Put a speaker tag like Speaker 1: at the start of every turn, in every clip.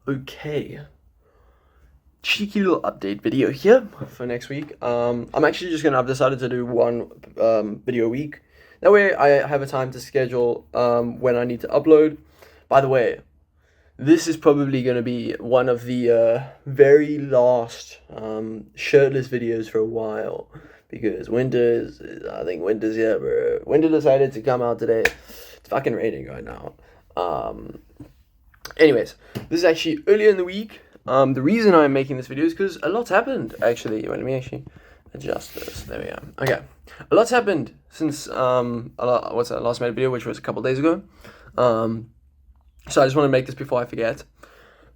Speaker 1: Okay, cheeky little update video here for next week. I'm actually just I've decided to do one video a week. That way I have a time to schedule when I need to upload. By the way, this is probably gonna be one of the very last shirtless videos for a while because I think winter's here, bro. Winter decided to come out today. It's fucking raining right now. Anyways, this is actually earlier in the week. The reason I'm making this video is because a lot's happened, actually. Let me actually adjust this. There we go. Okay. A lot's happened since, last made video, which was a couple days ago. So I just want to make this before I forget.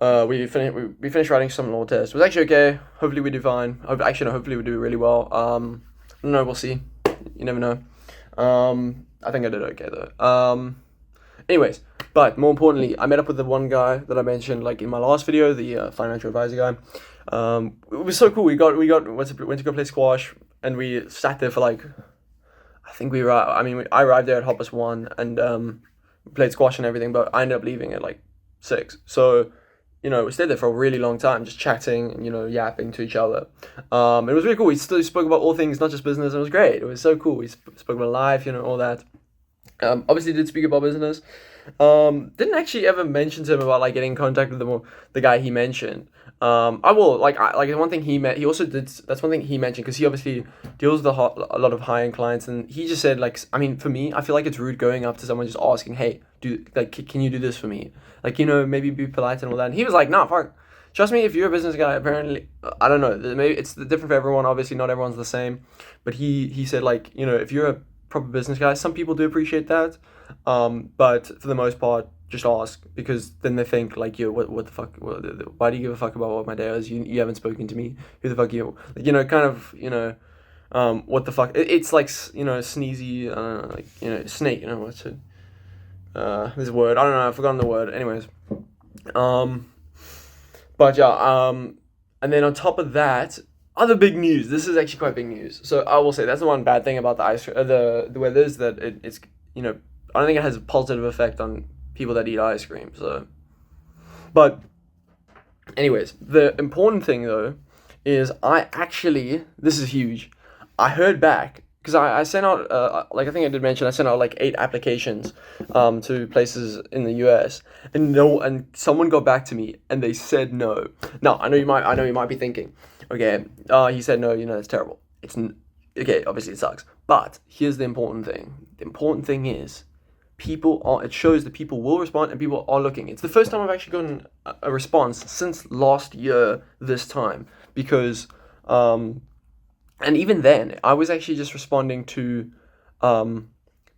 Speaker 1: We finished writing some law test. It was actually okay. Hopefully we do fine. Hopefully we do really well. I don't know, we'll see. You never know. I think I did okay, though. Anyways, but more importantly, I met up with the one guy that I mentioned, like in my last video, the financial advisor guy. It was so cool. We went to go play squash, and we sat there for like, I arrived there at 1:30, and played squash and everything, but I ended up leaving at like 6. So, we stayed there for a really long time, just chatting and, yapping to each other. It was really cool. We still spoke about all things, not just business. It was great. It was so cool. We spoke about life, all that. Obviously did speak about business. Didn't actually ever mention to him about like getting in contact with the guy he mentioned. I will like one thing he also did. That's one thing he mentioned because he obviously deals with a lot of high-end clients, and he just said like, for me, I feel like it's rude going up to someone just asking, hey, can you do this for me? Like, maybe be polite and all that. And he was like, nah, fuck. Trust me, if you're a business guy, apparently, I don't know, maybe it's different for everyone. Obviously, not everyone's the same. But he said like, if you're a proper business guy, some people do appreciate that. But for the most part, just ask, because then they think like, yo, what the fuck? Why do you give a fuck about what my day is? You haven't spoken to me. Who the fuck are you? What the fuck? It's like, sneezy, snake. What's it? This word. I don't know. I've forgotten the word. Anyways, but yeah. And then on top of that, other big news. This is actually quite big news. So I will say that's the one bad thing about the weather is that it's I don't think it has a positive effect on people that eat ice cream. So, but anyways, the important thing though is this is huge. I heard back because I sent out I think I did mention I sent out like 8 applications to places in the US, and someone got back to me and they said no. Now I know you might be thinking, okay, he said no, that's terrible. Okay, obviously it sucks. But here's the important thing. The important thing is it shows that people will respond and people are looking. It's the first time I've actually gotten a response since last year this time, because and even then I was actually just responding to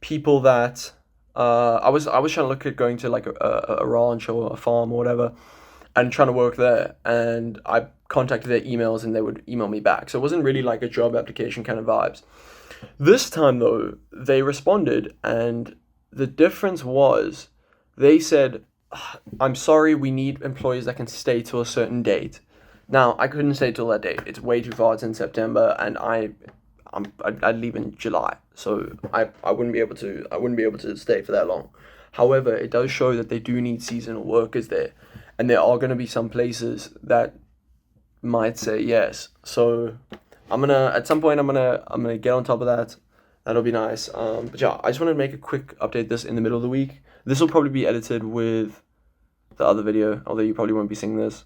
Speaker 1: people that I was trying to look at going to like a ranch or a farm or whatever and trying to work there, and I contacted their emails and they would email me back. So it wasn't really like a job application kind of vibes. This time though, they responded, and the difference was they said, I'm sorry, we need employees that can stay till a certain date. Now, I couldn't stay till that date. It's way too far. It's in September, and I'd leave in July, so I wouldn't be able to stay for that long. However, it does show that they do need seasonal workers there, and there are going to be some places that might say yes. So at some point I'm gonna get on top of that. That'll be nice. But yeah, I just wanted to make a quick update this in the middle of the week. This will probably be edited with the other video, although you probably won't be seeing this.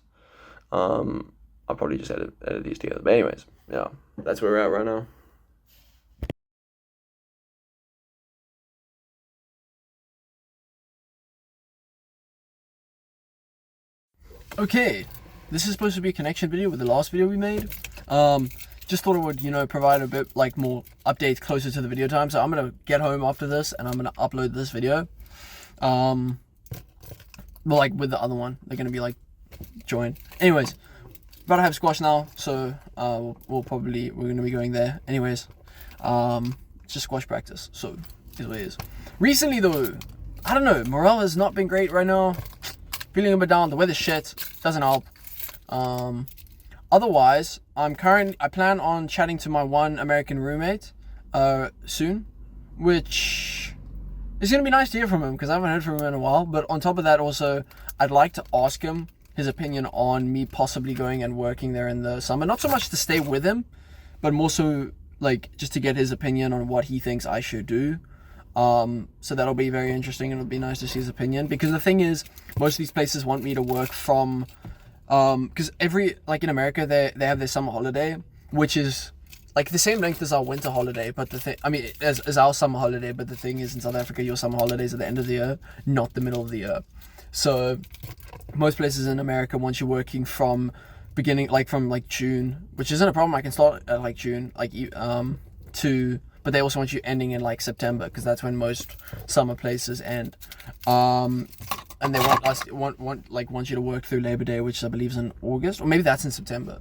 Speaker 1: I'll probably just edit these together. But anyways, yeah, that's where we're at right now. Okay, this is supposed to be a connection video with the last video we made. Just thought it would, provide a bit like more updates closer to the video time. So I'm gonna get home after this and I'm gonna upload this video. But like with the other one, they're gonna be like joined. Anyways, about to have squash now, so we're gonna be going there. Anyways, it's just squash practice, so is what it is. Recently though, I don't know, morale has not been great right now. Feeling a bit down. The weather's shit. Doesn't help. Otherwise, I plan on chatting to my one American roommate soon, which is gonna be nice to hear from him because I haven't heard from him in a while. But on top of that, also, I'd like to ask him his opinion on me possibly going and working there in the summer. Not so much to stay with him, but more so like just to get his opinion on what he thinks I should do. So that'll be very interesting, and it'll be nice to see his opinion, because the thing is, most of these places want me to work from, because like in America, they have their summer holiday, which is like the same length as our winter holiday, but as our summer holiday, but the thing is, in South Africa, your summer holidays at the end of the year, not the middle of the year. So most places in America want you working from June, which isn't a problem. I can start at like June, but they also want you ending in like September, because that's when most summer places end. And they want you to work through Labor Day, which I believe is in August, or maybe that's in September.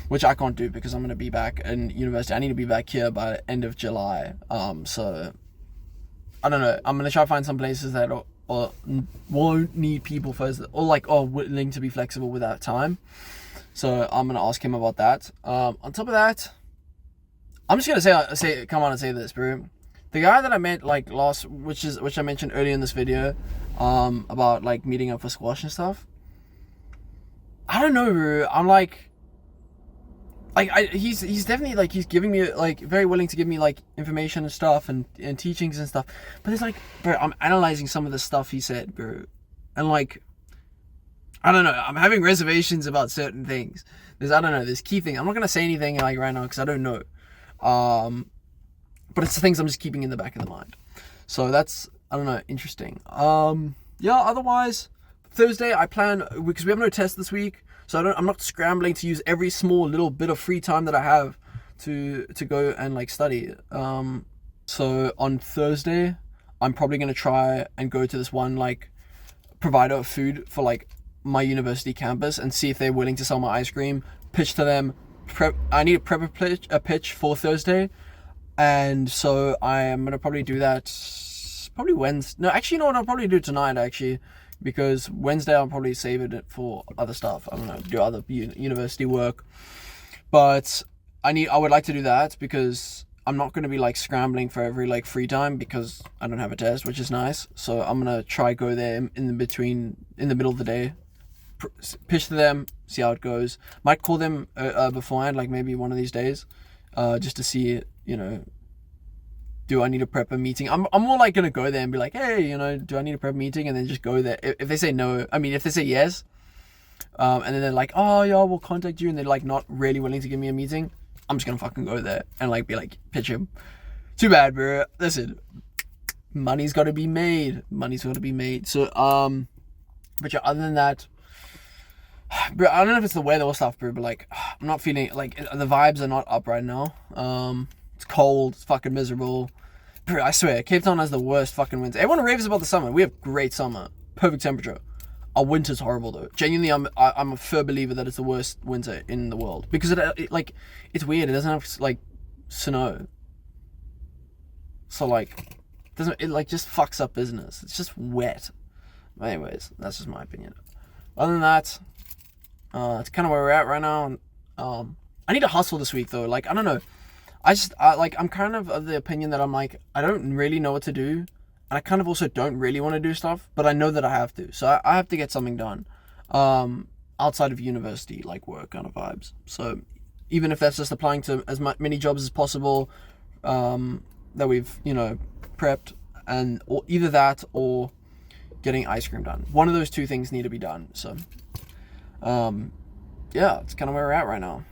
Speaker 1: Which I can't do because I'm going to be back in university. I need to be back here by the end of July. So I don't know. I'm going to try to find some places that won't need people first, or are willing to be flexible with that time. So I'm going to ask him about that. On top of that, I'm just going to say this, bro. The guy that I met which I mentioned earlier in this video, about like meeting up for squash and stuff. I don't know, bro. I'm he's definitely he's giving me very willing to give me information and stuff and teachings and stuff, but it's bro, I'm analyzing some of the stuff he said, bro, and I don't know, I'm having reservations about certain things. There's key things. I'm not gonna say anything right now because I don't know, but it's the things I'm just keeping in the back of the mind. So that's, I don't know, interesting. Yeah. Otherwise, Thursday I plan, because we have no test this week. So I'm not scrambling to use every small little bit of free time that I have to go and study. So on Thursday, I'm probably going to try and go to this one provider of food for my university campus and see if they're willing to sell my ice cream. Pitch to them. I need to prep a pitch for Thursday, and so I am going to probably do that probably Wednesday. No, actually, you know what? I'll probably do tonight actually. Because Wednesday I'll probably save it for other stuff. I don't know, do other university work. But I would like to do that because I'm not going to be scrambling for every free time, because I don't have a test, which is nice. So I'm going to try go there in the middle of the day, pitch to them, see how it goes. Might call them beforehand, maybe one of these days, just to see, do I need to prep a meeting? I'm more gonna go there and be hey, do I need to prep a meeting? And then just go there. If they say no, if they say yes, and then they're oh yeah, we'll contact you, and they're not really willing to give me a meeting, I'm just gonna fucking go there and pitch him. Too bad, bro. Listen, money's gotta be made. So but yeah, other than that, bro, I don't know if it's the weather or stuff, bro, but I'm not feeling the vibes are not up right now. It's cold. It's fucking miserable. Bro, I swear, Cape Town has the worst fucking winter. Everyone raves about the summer. We have great summer. Perfect temperature. Our winter's horrible, though. Genuinely, I'm a firm believer that it's the worst winter in the world. Because it's weird. It doesn't have, snow. So, it just fucks up business. It's just wet. But anyways, that's just my opinion. Other than that, it's kind of where we're at right now. I need to hustle this week, though. I don't know. I'm kind of the opinion that I don't really know what to do, and I kind of also don't really want to do stuff, but I know that I have to, so I have to get something done, outside of university, work kind of vibes. So even if that's just applying to as many jobs as possible, that we've prepped, or either that or getting ice cream done. One of those two things need to be done. So yeah, it's kind of where we're at right now.